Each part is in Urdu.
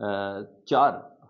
4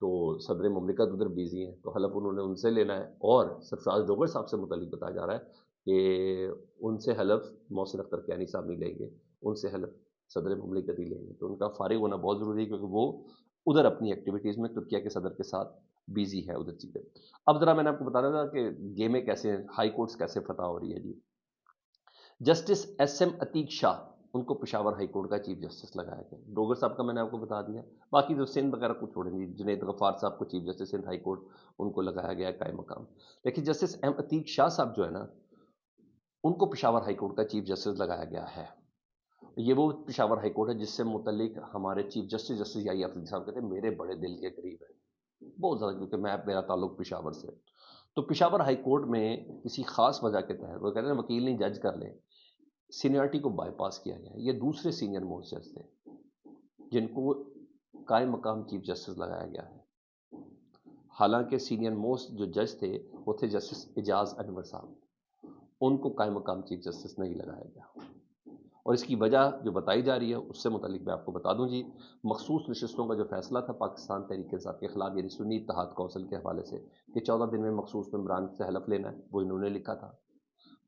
تو صدر مملکت ادھر بیزی ہیں، تو حلف انہوں نے ان سے لینا ہے، اور سرفراز ڈوگر صاحب سے متعلق بتایا جا رہا ہے کہ ان سے حلف محسن اختر کیانی صاحب نہیں لیں گے، ان سے حلف صدر مملکت ہی لیں گے. تو ان کا فارغ ہونا بہت ضروری ہے، کیونکہ وہ ادھر اپنی ایکٹیویٹیز میں ترکیہ کے صدر کے ساتھ بیزی ہے ادھر چیزیں. اب ذرا میں نے آپ کو بتانا تھا کہ گیمیں کیسے، ہائی کورٹس کیسے فتح ہو رہی ہے جی. جسٹس ایس ایم عتیق شاہ، ان کو پشاور ہائی کورٹ کا چیف جسٹس لگایا گیا. ڈوگر صاحب کا میں نے آپ کو بتا دیا. باقی جو سندھ وغیرہ کو چھوڑیں گے، جنید غفار صاحب کو chief justice Sindh high court ان کو لگایا گیا قائم مقام. لیکن جسٹس ایم عتیق شاہ صاحب جو ہے نا، ان کو پشاور ہائی کورٹ کا چیف جسٹس لگایا گیا ہے. یہ وہ پشاور ہائی کورٹ ہے جس سے متعلق ہمارے چیف جسٹس جسٹس یحییٰ افریدی صاحب کہتے ہیں میرے بڑے دل کے قریب ہے بہت زیادہ، کیونکہ میرا تعلق پشاور سے. تو پشاور ہائی کورٹ میں کسی خاص وجہ کے تحت وہ کہتے ہیں وکیل نہیں جج کر لیں، سینئرٹی کو بائی پاس کیا گیا. یہ دوسرے سینئر موسٹ جج تھے جن کو قائم مقام چیف جسٹس لگایا گیا ہے. حالانکہ سینئر موسٹ جو جج تھے وہ تھے جسٹس اعجاز انور صاحب، ان کو قائم مقام چیف جسٹس نہیں لگایا گیا. اور اس کی وجہ جو بتائی جا رہی ہے اس سے متعلق میں آپ کو بتا دوں جی. مخصوص نشستوں کا جو فیصلہ تھا پاکستان تحریک انصاف کے خلاف، یعنی سنی اتحاد کونسل کے حوالے سے کہ 14 دن میں مخصوص ممبران سے حلف لینا ہے، وہ انہوں نے لکھا تھا.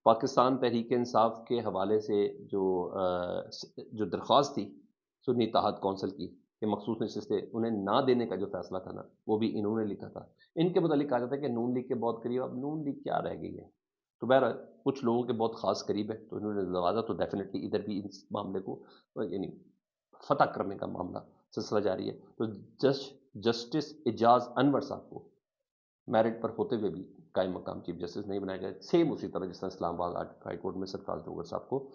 پاکستان تحریک انصاف کے حوالے سے جو درخواست تھی سنی اتحاد کونسل کی کہ مخصوص نشستیں انہیں نہ دینے کا جو فیصلہ تھا نا، وہ بھی انہوں نے لکھا تھا. ان کے متعلق کہا جاتا ہے کہ نون لیگ کے بہت قریب. اب نون لیگ کیا رہ گئی ہے؟ تو بہرحال کچھ لوگوں کے بہت خاص قریب ہے تو انہوں نے نوازا. تو ڈیفینیٹلی ادھر بھی اس معاملے کو یعنی فتح کرنے کا معاملہ سلسلہ جاری ہے. تو جسٹس اعجاز انور صاحب کو میرٹ پر ہوتے ہوئے بھی قائم مقام چیف جسٹس نہیں بنایا گیا. سیم اسی طرح جس طرح اسلام آباد ہائی کورٹ میں سرفراز ڈوگر صاحب کو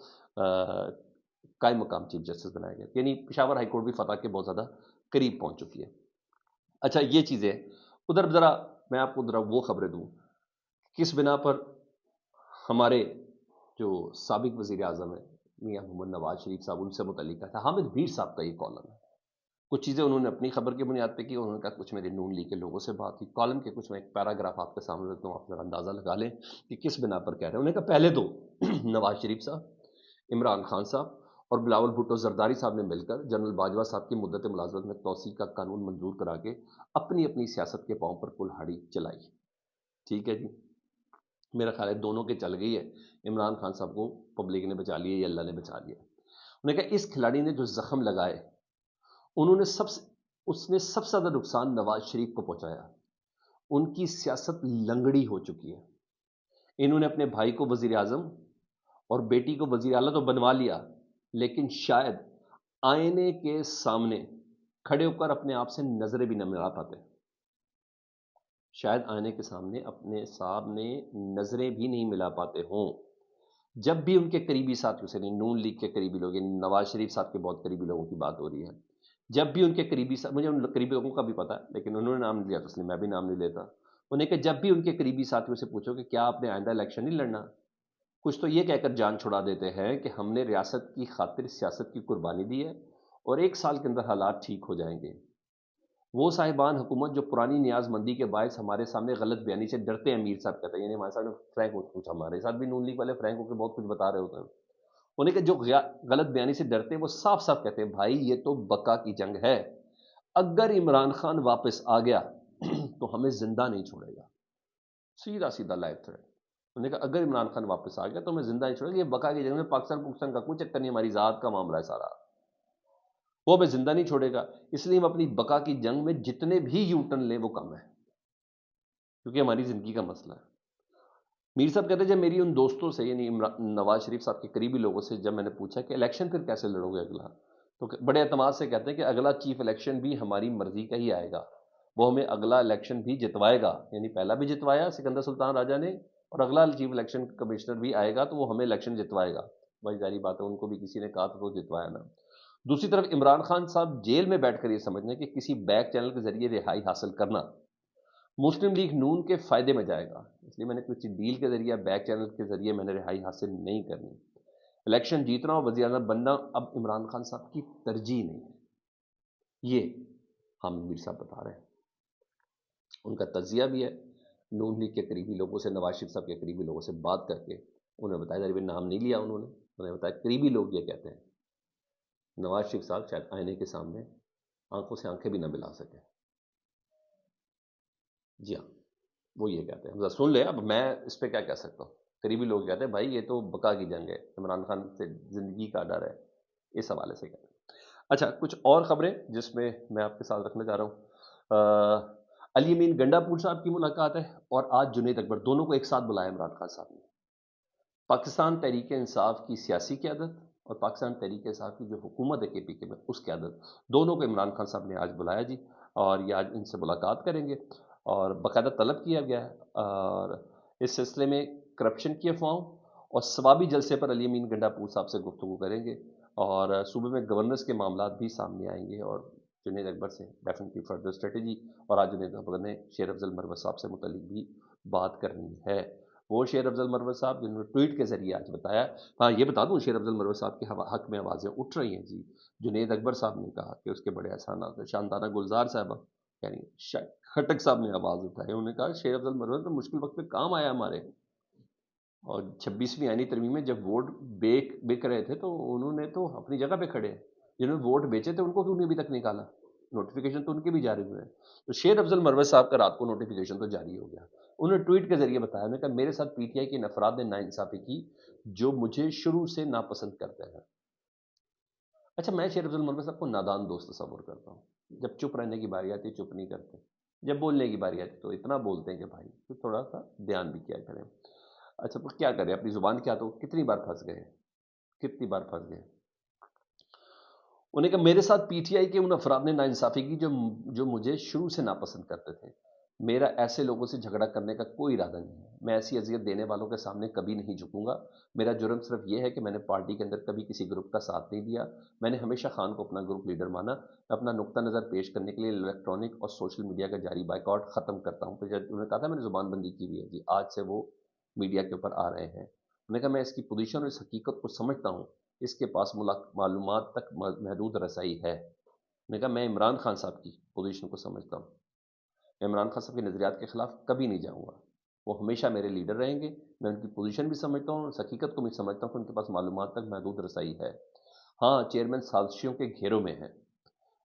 قائم مقام چیف جسٹس بنایا گیا. یعنی پشاور ہائی کورٹ بھی فتح کے بہت زیادہ قریب پہنچ چکی ہے. اچھا یہ چیزیں ادھر ذرا میں آپ کو ذرا وہ خبریں دوں کس بنا پر ہمارے جو سابق وزیر اعظم ہیں میاں محمد نواز شریف صاحب، ان سے متعلق تھا حامد میر صاحب کا یہ کالم ہے. کچھ چیزیں انہوں نے اپنی خبر کی بنیاد پہ کی، انہوں نے کہا کچھ میرے نون لیگ کے لوگوں سے بات کی. کالم کے کچھ میں ایک پیراگراف آپ کے سامنے رکھتا ہوں، آپ ذرا اندازہ لگا لیں کہ کس بنا پر کہہ رہے ہیں. انہوں نے کہا پہلے تو نواز شریف صاحب، عمران خان صاحب اور بلاول بھٹو زرداری صاحب نے مل کر جنرل باجوہ صاحب کی مدت ملازمت میں توسیع کا قانون منظور کرا کے اپنی اپنی سیاست کے پاؤں پر کلہاڑی چلائی. ٹھیک ہے جی، میرا خیال ہے دونوں کے چل گئی ہے. عمران خان صاحب کو پبلک نے بچا لیا یا اللہ نے بچا لیا. انہوں نے کہا اس کھلاڑی نے جو زخم لگائے اس نے سب سے زیادہ نقصان نواز شریف کو پہنچایا. ان کی سیاست لنگڑی ہو چکی ہے. انہوں نے اپنے بھائی کو وزیر اعظم اور بیٹی کو وزیر اعلیٰ تو بنوا لیا، لیکن شاید آئینے کے سامنے کھڑے ہو کر اپنے آپ سے نظریں بھی نہ ملا پاتے. شاید آئینے کے سامنے اپنے سامنے نظریں بھی نہیں ملا پاتے ہوں. جب بھی ان کے قریبی ساتھیوں سے، نون لیگ کے قریبی لوگ، نواز شریف صاحب کے بہت قریبی لوگوں کی بات ہو رہی ہے، جب بھی ان کے قریبی مجھے ان قریبی لوگوں کا بھی پتا ہے لیکن انہوں نے نام نہیں لیا تو اس لیے میں بھی نام نہیں لیتا. انہیں کہ جب بھی ان کے قریبی ساتھیوں سے پوچھو کہ کیا آپ نے آئندہ الیکشن نہیں لڑنا، کچھ تو یہ کہہ کر جان چھڑا دیتے ہیں کہ ہم نے ریاست کی خاطر سیاست کی قربانی دی ہے اور 1 سال کے اندر حالات ٹھیک ہو جائیں گے. وہ صاحبان حکومت جو پرانی نیاز مندی کے باعث ہمارے سامنے غلط بیانی سے ڈرتے ہیں، امیر صاحب کہتے ہیں، یعنی ہمارے سامنے فرینک کچھ ہمارے ساتھ بھی نون لیگ والے فرینک ہو کے بہت کچھ بتا رہے ہوتے ہیں. انہیں کہ جو غلط بیانی سے ڈرتے ہیں وہ صاف صاف کہتے ہیں بھائی یہ تو بقا کی جنگ ہے، اگر عمران خان واپس آ گیا تو ہمیں زندہ نہیں چھوڑے گا. سیدھا سیدھا لائف تھریٹ. انہوں نے کہا اگر عمران خان واپس آ گیا تو ہمیں زندہ نہیں چھوڑے گا. یہ بقا کی جنگ میں پاکستان کا کوئی چکر نہیں، ہماری ذات کا معاملہ ہے سارا، وہ ہمیں زندہ نہیں چھوڑے گا. اس لیے ہم اپنی بقا کی جنگ میں جتنے بھی یو ٹرن لیں وہ کم ہے، کیونکہ ہماری زندگی کا مسئلہ ہے. میر صاحب کہتے ہیں جب میری ان دوستوں سے یعنی نواز شریف صاحب کے قریبی لوگوں سے جب میں نے پوچھا کہ الیکشن پھر کیسے لڑو گے اگلا، تو بڑے اعتماد سے کہتے ہیں کہ اگلا چیف الیکشن بھی ہماری مرضی کا ہی آئے گا، وہ ہمیں اگلا الیکشن بھی جتوائے گا. یعنی پہلا بھی جتوایا سکندر سلطان راجہ نے، اور اگلا چیف الیکشن کمشنر بھی آئے گا تو وہ ہمیں الیکشن جتوائے گا. بھائی ظاہری بات ہے ان کو بھی کسی نے کہا تو وہ جتوایا نا. دوسری طرف عمران خان صاحب جیل میں بیٹھ کر یہ سمجھنے کہ کسی بیک چینل کے ذریعے رہائی حاصل کرنا مسلم لیگ نون کے فائدے میں جائے گا، اس لیے میں نے کسی ڈیل کے ذریعے بیک چینل کے ذریعے میں نے رہائی حاصل نہیں کرنی. الیکشن جیتنا اور وزیر اعظم بننا اب عمران خان صاحب کی ترجیح نہیں ہے. یہ حامد میر صاحب بتا رہے ہیں. ان کا تجزیہ بھی ہے نون لیگ کے قریبی لوگوں سے، نواز شریف صاحب کے قریبی لوگوں سے بات کر کے انہوں نے بتایا، جب نام نہیں لیا انہوں نے بتایا قریبی لوگ یہ کہتے ہیں نواز شریف صاحب شاید آئینے کے سامنے آنکھوں سے آنکھیں بھی نہ ملا سکے. جی ہاں، وہ یہ کہتے ہیں، ذرا سن لیں، اب میں اس پہ کیا کہہ سکتا ہوں؟ قریبی لوگ کہتے ہیں بھائی یہ تو بقا کی جنگ ہے، عمران خان سے زندگی کا ڈر ہے، اس حوالے سے کہتے ہیں۔ اچھا، کچھ اور خبریں جس میں میں آپ کے ساتھ رکھنا چاہ رہا ہوں۔ علی امین گنڈا پور صاحب کی ملاقات ہے، اور آج جنید اکبر، دونوں کو ایک ساتھ بلایا عمران خان صاحب نے۔ پاکستان تحریک انصاف کی سیاسی قیادت اور پاکستان تحریک انصاف کی جو حکومت ہے کے پی کے میں، اس قیادت، دونوں کو عمران خان صاحب نے آج بلایا جی، اور یہ آج ان سے ملاقات کریں گے، اور باقاعدہ طلب کیا گیا ہے، اور اس سلسلے میں کرپشن کی افواہوں اور ثوابی جلسے پر علی امین گنڈا پور صاحب سے گفتگو کریں گے، اور صوبے میں گورننس کے معاملات بھی سامنے آئیں گے، اور جنید اکبر سے ڈیفینیٹلی فردر اسٹریٹجی، اور آج جنید اکبر نے شیر افضل مروت صاحب سے متعلق بھی بات کرنی ہے۔ وہ شیر افضل مروت صاحب جنہوں نے ٹویٹ کے ذریعے آج بتایا، ہاں یہ بتا دوں، شیر افضل مروت صاحب کے حق میں آوازیں اٹھ رہی ہیں جی۔ جنید اکبر صاحب نے کہا کہ اس کے بڑے احسانات ہیں، شاندانہ گلزار صاحبہ یعنی خٹک صاحب نے آواز اٹھائی، انہوں نے کہا شیر افضل مروت تو مشکل وقت پہ کام آیا ہمارے، اور 26ویں آئینی ترمیم میں جب ووٹ بک رہے تھے تو انہوں نے تو اپنی جگہ پہ کھڑے ہیں، جنہوں نے ووٹ بیچے تھے ان کو کیوں نہیں ابھی تک نکالا؟ نوٹیفیکیشن تو ان کے بھی جاری ہوئے ہیں۔ تو شیر افضل مروت صاحب کا رات کو نوٹیفیکیشن تو جاری ہو گیا، انہوں نے ٹویٹ کے ذریعے بتایا، انہوں نے کہا میرے ساتھ پی ٹی آئی کے ان افراد نے ناانصافی کی جو مجھے شروع سے ناپسند کرتے ہیں۔ اچھا، میں شیر افضل مروت صاحب کو نادان دوست تصور کرتا ہوں، جب چپ رہنے کی باری آتی ہے چپ نہیں کرتے، جب بولنے کی باری آتی ہے تو اتنا بولتے ہیں کہ بھائی تو تھوڑا سا دھیان بھی کیا کریں۔ اچھا، پر کیا کریں، اپنی زبان کیا، تو کتنی بار پھنس گئے، کتنی بار پھنس گئے۔ انہوں نے کہا میرے ساتھ پی ٹی آئی کے ان افراد نے ناانصافی کی جو مجھے شروع سے ناپسند کرتے تھے، میرا ایسے لوگوں سے جھگڑا کرنے کا کوئی ارادہ نہیں ہے، میں ایسی اذیت دینے والوں کے سامنے کبھی نہیں جھکوں گا، میرا جرم صرف یہ ہے کہ میں نے پارٹی کے اندر کبھی کسی گروپ کا ساتھ نہیں دیا، میں نے ہمیشہ خان کو اپنا گروپ لیڈر مانا، میں اپنا نقطہ نظر پیش کرنے کے لیے الیکٹرانک اور سوشل میڈیا کا جاری بائیکاٹ ختم کرتا ہوں۔ پھر انہوں نے کہا تھا میں نے زبان بندی کی ہوئی ہے جی، آج سے وہ میڈیا کے اوپر آ رہے ہیں۔ انہوں نے کہا میں اس کی پوزیشن اور اس حقیقت کو سمجھتا ہوں، اس کے پاس معلومات تک محدود رسائی ہے۔ میں نے کہا میں عمران خان صاحب کی پوزیشن کو سمجھتا ہوں، میں عمران خان صاحب کے نظریات کے خلاف کبھی نہیں جاؤں گا، وہ ہمیشہ میرے لیڈر رہیں گے، میں ان کی پوزیشن بھی سمجھتا ہوں اور اس حقیقت کو بھی سمجھتا ہوں کہ ان کے پاس معلومات تک محدود رسائی ہے۔ ہاں، چیئرمین سازشیوں کے گھیروں میں ہے،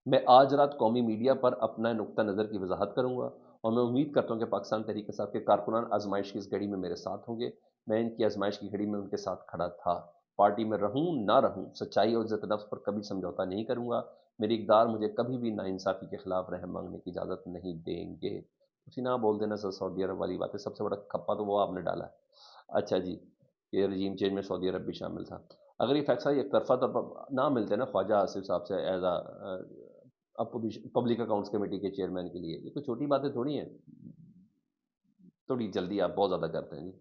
میں آج رات قومی میڈیا پر اپنا نقطہ نظر کی وضاحت کروں گا، اور میں امید کرتا ہوں کہ پاکستان تحریک انصاف کے کارکنان آزمائش کی اس گھڑی میں میرے ساتھ ہوں گے، میں ان کی آزمائش کی گھڑی میں ان کے ساتھ کھڑا تھا، پارٹی میں رہوں نہ رہوں، سچائی اور عزت نفس پر کبھی سمجھوتا نہیں کروں گا، میری اقدار مجھے کبھی بھی ناانصافی کے خلاف رحم مانگنے کی اجازت نہیں دیں گے۔ اسی نہ بول دینا سر، سعودی عرب والی بات ہے، سب سے بڑا کھپا تو وہ آپ نے ڈالا ہے۔ اچھا جی، یہ رجیم چینج میں سعودی عرب بھی شامل تھا۔ اگر یہ فیصلہ ایک طرفہ طور پر نہ ملتے نا خواجہ آصف صاحب سے ایز پبلک اکاؤنٹس کمیٹی کے چیئرمین کے لیے، یہ کوئی چھوٹی باتیں تھوڑی ہیں، تھوڑی جلدی آپ بہت زیادہ کرتے ہیں جی۔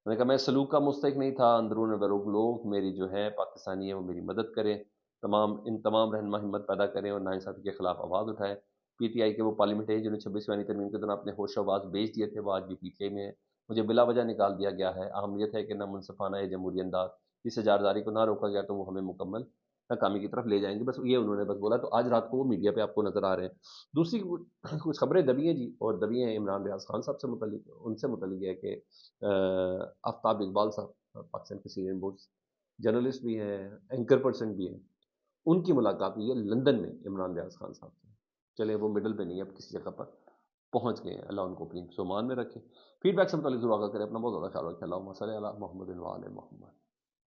میں نے کہا میں سلوک کا مستحق نہیں تھا، اندرون بروگ لوگ میری جو ہے پاکستانی ہے وہ میری مدد کریں، تمام رہنما ہمت پیدا کریں اور ناانصافی کے خلاف آواز اٹھائیں۔ پی ٹی آئی کے وہ پارلیمنٹری جنہوں نے 26ویں ترمیم کے دوران اپنے ہوش و آواز بیچ دیے تھے، وہ آج بھی پی ٹی آئی میں ہیں، مجھے بلا وجہ نکال دیا گیا ہے، اہمیت ہے کہ نہ منصفانہ یا جمہوری انداز جس سے جارداری کو نہ روکا گیا تو وہ ہمیں مکمل ناکامی کی طرف لے جائیں گے، بس یہ انہوں نے بس بولا، تو آج رات کو وہ میڈیا پہ آپ کو نظر آ رہے ہیں۔ دوسری کچھ خبریں دبی ہیں جی، اور دبی ہیں عمران ریاض خان صاحب سے متعلق، ان سے متعلق ہے کہ آفتاب اقبال صاحب پاکستان کے سینئر موسٹ جرنلسٹ بھی ہیں، اینکر پرسن بھی ہیں، ان کی ملاقات ہوئی ہے لندن میں عمران ریاض خان صاحب سے۔ چلے وہ مڈل پہ نہیں ہے، اب کسی جگہ پر پہنچ گئے ہیں، اللہ ان کو اپنی سامان میں رکھے۔ فیڈ بیک سے متعلق ضرور آگاہ کریں، اپنا بہت زیادہ خیال رکھیں، اللہم صلی علی محمد و علی محمد۔